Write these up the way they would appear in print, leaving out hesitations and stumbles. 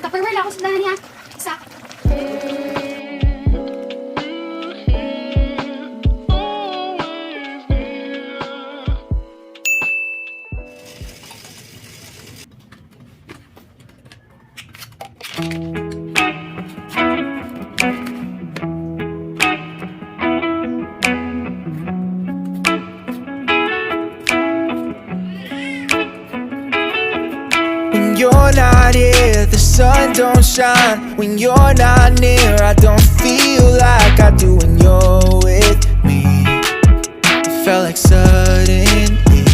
Tupperware lang ako sa dahan niya. Isa. When you're not here, the sun don't shine. When you're not near, I don't feel like I do when you're with me. It felt like suddenly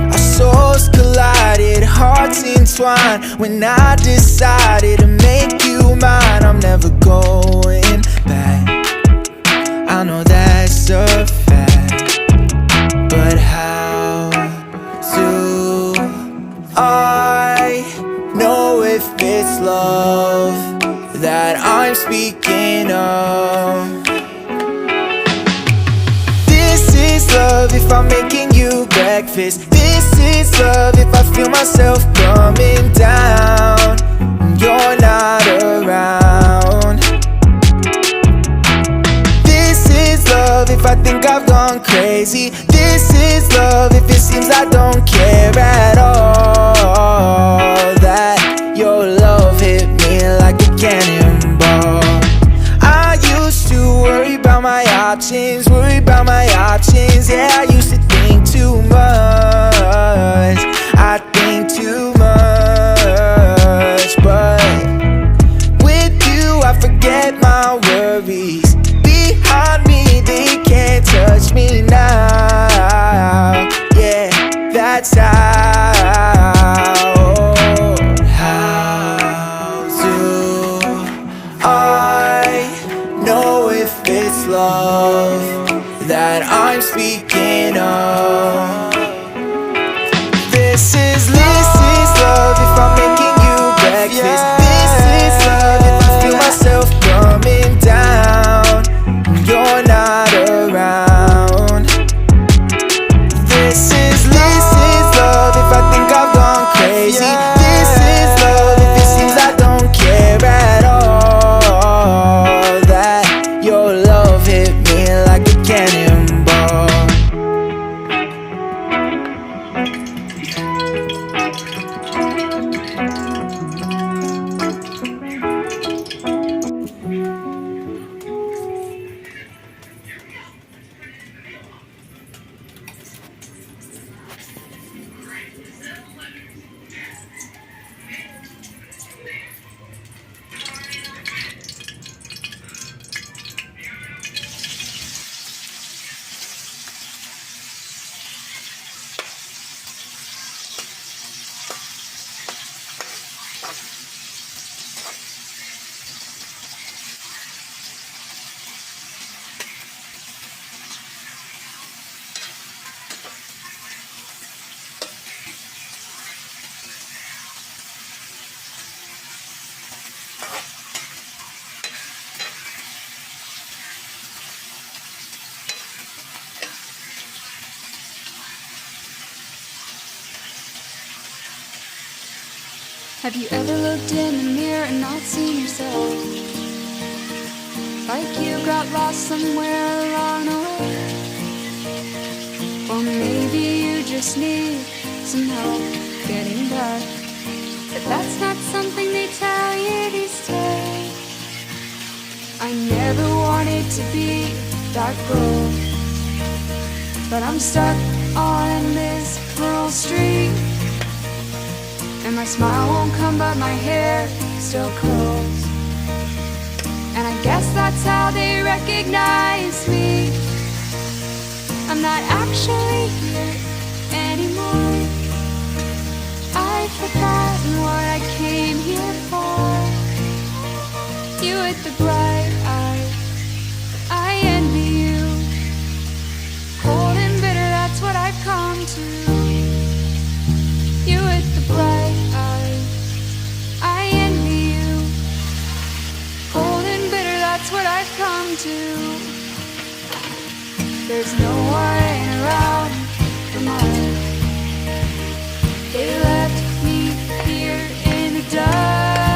our souls collided, hearts entwined. When I decided to make you mine, I'm never going back. I know that's a fact, but how do I know if it's love that I'm speaking of? This is love if I'm making you breakfast. This is love if I feel myself coming down and you're not around. This is love if I think I've gone crazy. This is love if it seems I don't care at all. That your love hit me like a cannonball. I used to worry about my options, worry about my options. Yeah, I used to think too much, I think too much. But with you I forget my worries. Behind me they can't touch me now. Yeah, that's how. How do I know if it's love that I'm speaking of? This is love if I'm making you breakfast. This is love if I feel myself coming down and you're not around. This is love if I think I've gone crazy. This is love if it seems I don't care at all. That your love hit me like a cannonball. Have you ever looked in the mirror and not seen yourself? Like you got lost somewhere along the way? Or maybe you just need some help getting back. But that's not something they tell you these days. I never wanted to be that girl, but I'm stuck on this cruel street. And my smile won't come, but my hair still curls. And I guess that's how they recognize me. I'm not actually here anymore. I've forgotten what I came here for. You with the bright eyes, I envy you. Cold and bitter, that's what I've come to. You with the bright eyes, I envy you. Cold and bitter, that's what I've come to. There's no one around for mine. They left me here in the dark.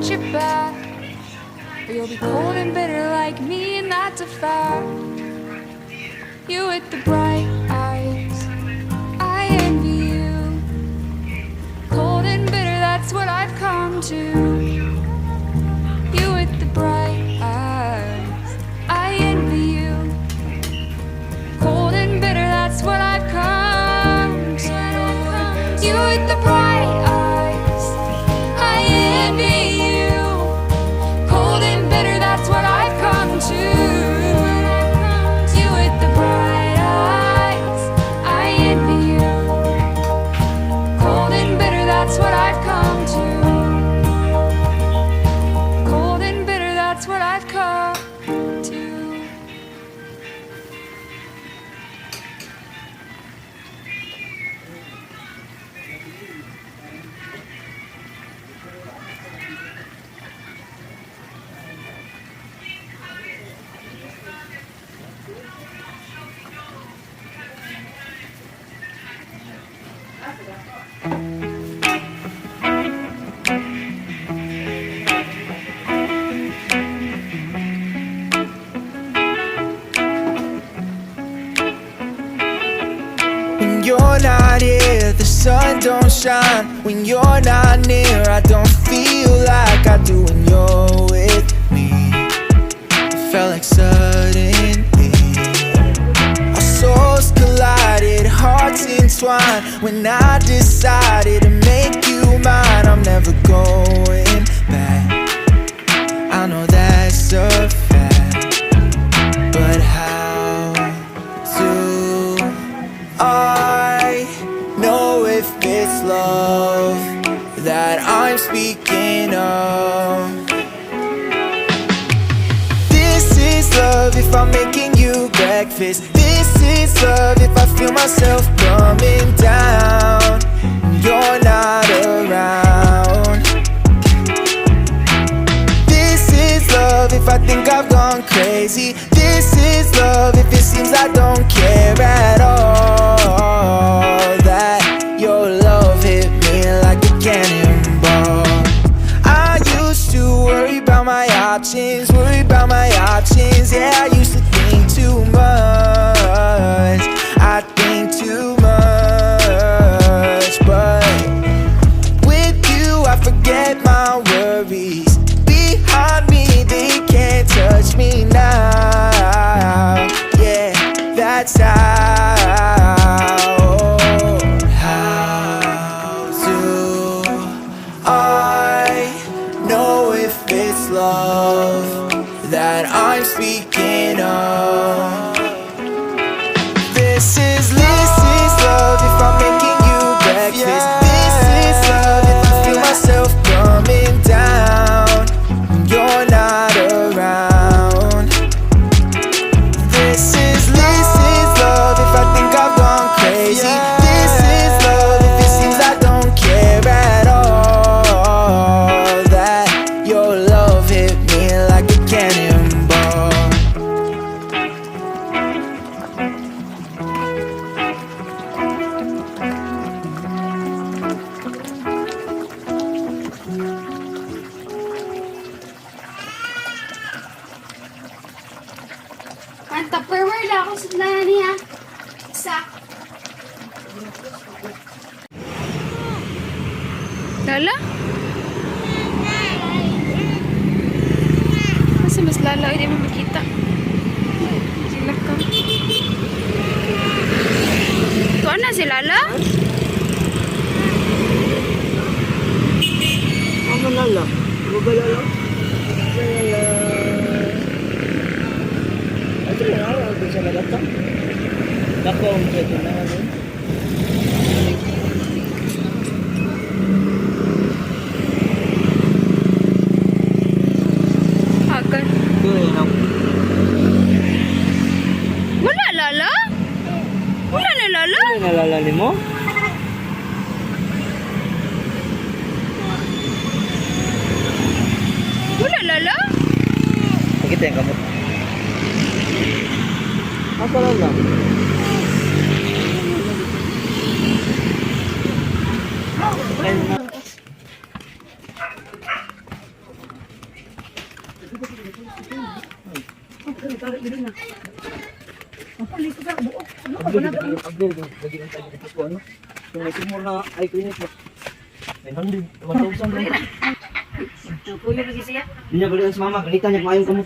got your back, or you'll be cold and bitter like me, and that's a fact. You with the bright eyes, I envy you. Cold and bitter, that's what I've come to. You with the bright eyes, I envy you. Cold and bitter, that's what I've come to. You with the bright eyes, I envy you. Cold and bitter, that's what I've come to. You with the bright eyes, I envy you. Cold and bitter, that's what I've come to. Cold and bitter, that's what I've come to. When you're not here, the sun don't shine. When you're not near, I don't feel like I do when you're with me. It felt like sudden heat. Our souls collided, hearts entwined. When I decided to make you mine, I'm never going back. I know that's a fact, but how do I know if it's love that I'm speaking of? This is love if I'm making you breakfast. This is love if I feel myself coming down when you're not around. This is love if I think I've gone crazy. This is love if it seems I don't care at all. That your love hit me like a cannonball. I used to worry about my options, worry about my options. Yeah, I used to think too much. I think too much, but with you I forget my worries. Behind me, they can't touch me now. Yeah, that's how. How do I know if it's love that I'm speaking of? This is love if I'm making you breakfast. This is love if I feel myself coming down when you're not around. This is love if I think I've gone crazy. This is love if it seems I don't care at all. That your love hit me like a cannonball. Ang Tupperware lang ako sa dala niya. Isa. Lala? Kasi mas lala, hindi mo makita. Sila ka. Tuan na si Lala? Ano lala? Ano ba lala? Lala. Ito na nga, ako sa malatang. Dako ang dito na ano. Agan. Wala Lala? Wala na Lala? Ano nalala ni mo? Wala Lala? Pakita yung kamot. Apa lala? tarik diri na. Apa lito ka buok? Ano ka ba na? Upgrade lagi ang tayo dito ano. Yung may tumor na eye clinic. 900, 1,000 rin. Kuya lagi siya. Hindi niya balikan sa mama, ganita niya kung ayaw ka mo.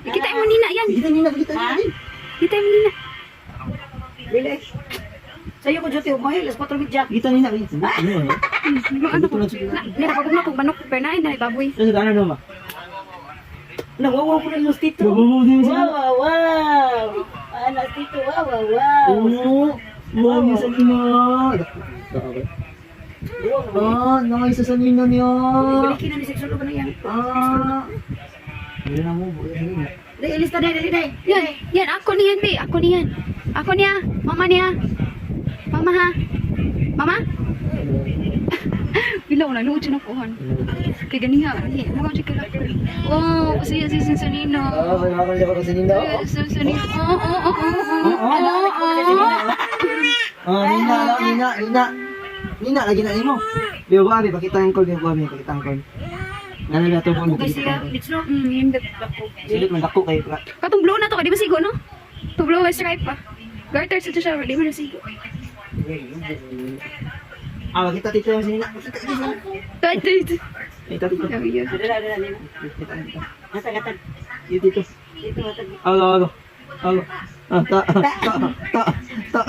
Kita mo nina yan. Kita nina, kita nina. Kita mo nina. Dili. Sayo ko jote mo las 4 midyak. Kita nina, kita. Ano ko? Nilapagod na kong manok. Pero na baboy. Ano ka ano ma? Nawawaw ko na yung tito. Nababaw din siya. Wow. Anak tito, wow. Wow, isa nina. Nice sa nina niya. Balikin na ni sexual ko ba na yan? Hindi na mo, Dali, lista dali. Yan, ako niyan, be. Ako niyan. Ako niya. Mama niya. Mama ha. Mama? Bilaw na, luot siya na kuhan. Kaya ganiha. Mga siya kaya. Oh, kasi yan si Sanino. Kailangan niya pa kasi nina. Sanino. Nina, lagi na mo. Di ba abi, pakita ang call, pakita ang call. Nana na to po. Okay siya, it's no. Hindi. Silip man dako kay. Katong blow na to, di ba sigo, no? To blow is stripe pa. Garter sa siya, di ba na sigo? Kita tito yung sinina. Ito. Kita tito. Dali. Nasa gatan. Yung tito. Dito matag. Alo. Ta.